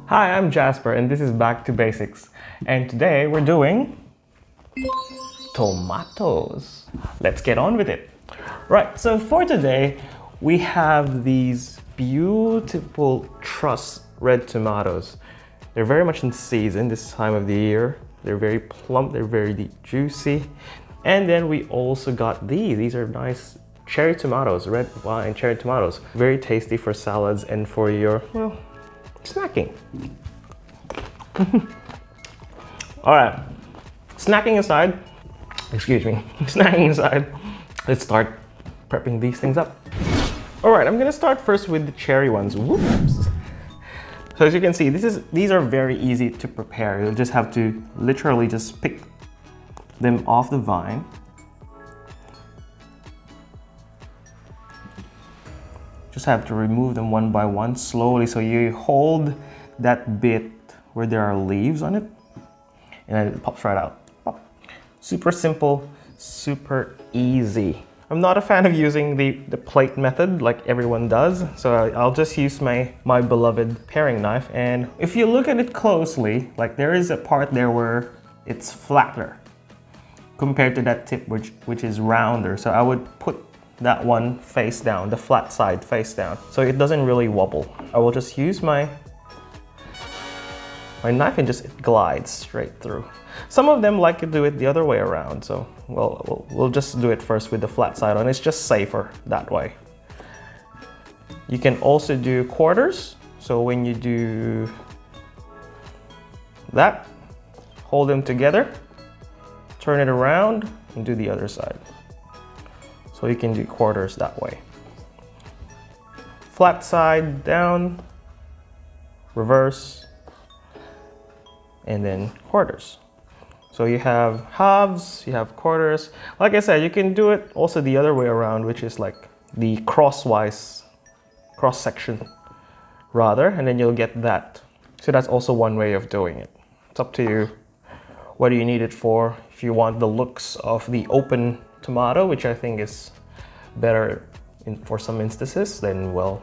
Hi, I'm Jasper and this is Back to Basics. And today we're doing tomatoes. Let's get on with it. Right, so for today we have these beautiful truss red tomatoes. They're very much in season this time of the year. They're very plump, they're very juicy. And then we also got these. These are nice cherry tomatoes, red wine cherry tomatoes. Very tasty for salads and for your, well, snacking. All right, snacking aside, snacking aside, let's start prepping these things up. All right, I'm gonna start first with the cherry ones. Whoops. So as you can see, these are very easy to prepare. You'll just have to literally just pick them off the vine. Just have to remove them one by one slowly. So you hold that bit where there are leaves on it and then it pops right out. Pop. Super simple, super easy. I'm not a fan of using the plate method like everyone does, so I'll just use my beloved paring knife. And if you look at it closely, like there is a part there where it's flatter compared to that tip which is rounder. So I would put that one face down, the flat side face down, so it doesn't really wobble. I will just use my knife and just it glides straight through. Some of them like to do it the other way around, so we'll just do it first with the flat side on. It's just safer that way. You can also do quarters. So when you do that, hold them together, turn it around and do the other side. So you can do quarters that way. Flat side down, reverse, and then quarters. So you have halves, you have quarters. Like I said, you can do it also the other way around, which is like the cross section rather, and then you'll get that. So that's also one way of doing it. It's up to you. What do you need it for? If you want the looks of the open tomato, which I think is better for some instances, then well,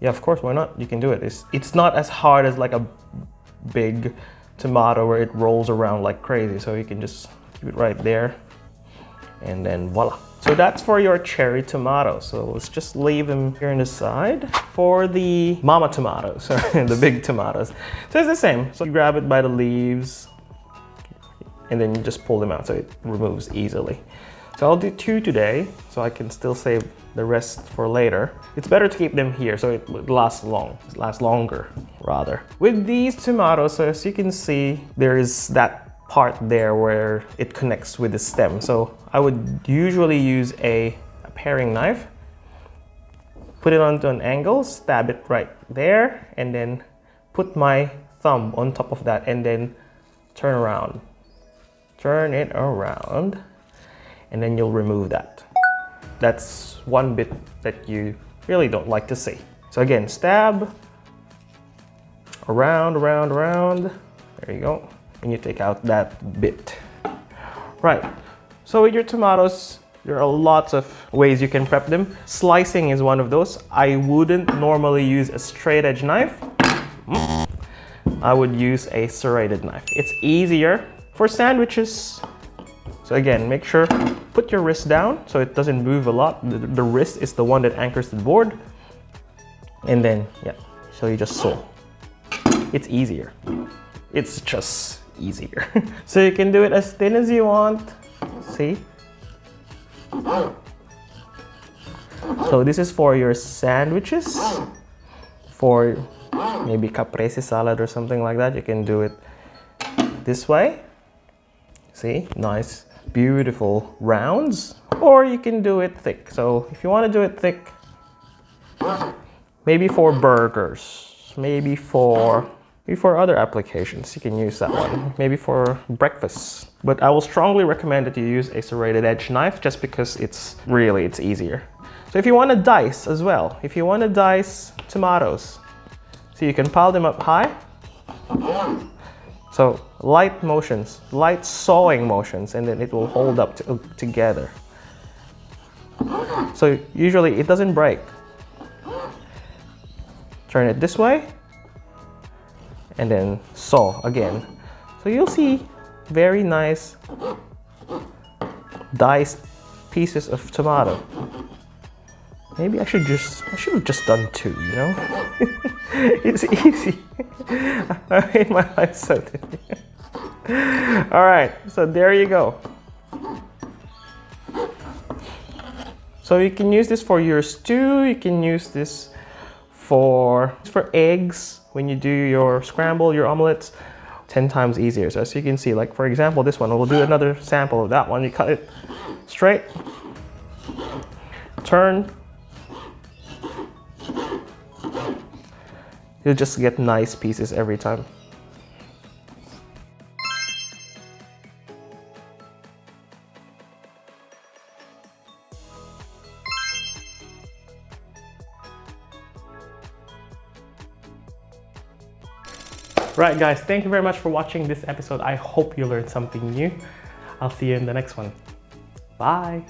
yeah, of course, why not? You can do it. It's not as hard as like a big tomato where it rolls around like crazy, so you can just keep it right there and then voila. So that's for your cherry tomatoes. So let's just leave them here on the side. For the mama tomatoes, the big tomatoes, so it's the same. So you grab it by the leaves and then you just pull them out so it removes easily. So I'll do 2 today so I can still save the rest for later. It's better to keep them here so it lasts longer rather. With these tomatoes, so as you can see, there is that part there where it connects with the stem. So I would usually use a paring knife, put it onto an angle, stab it right there, and then put my thumb on top of that and then turn it around, and then you'll remove that. That's one bit that you really don't like to see. So again, stab, around. There you go. And you take out that bit. Right, so with your tomatoes, there are lots of ways you can prep them. Slicing is one of those. I wouldn't normally use a straight edge knife. I would use a serrated knife. It's easier. For sandwiches, so again, make sure, put your wrist down so it doesn't move a lot. The wrist is the one that anchors the board. And then, yeah, so you just sew. It's easier. It's just easier. So you can do it as thin as you want. See? So this is for your sandwiches. For maybe caprese salad or something like that, you can do it this way. See, nice, beautiful rounds. Or you can do it thick. So if you want to do it thick, maybe for burgers, maybe for other applications, you can use that one. Maybe for breakfast. But I will strongly recommend that you use a serrated edge knife just because it's easier. So if you want to dice as well, if you want to dice tomatoes, so you can pile them up high. So light motions, light sawing motions, and then it will hold up together. So usually it doesn't break. Turn it this way, and then saw again. So you'll see very nice diced pieces of tomato. Maybe I should have just done 2, you know? It's easy. I made my life so difficult. All right, so there you go. So you can use this for your stew. You can use this for eggs when you do your scramble, your omelets. 10 times easier. So as you can see, like for example, this one, we'll do another sample of that one. You cut it straight, turn. You'll just get nice pieces every time. Right guys, thank you very much for watching this episode. I hope you learned something new. I'll see you in the next one. Bye.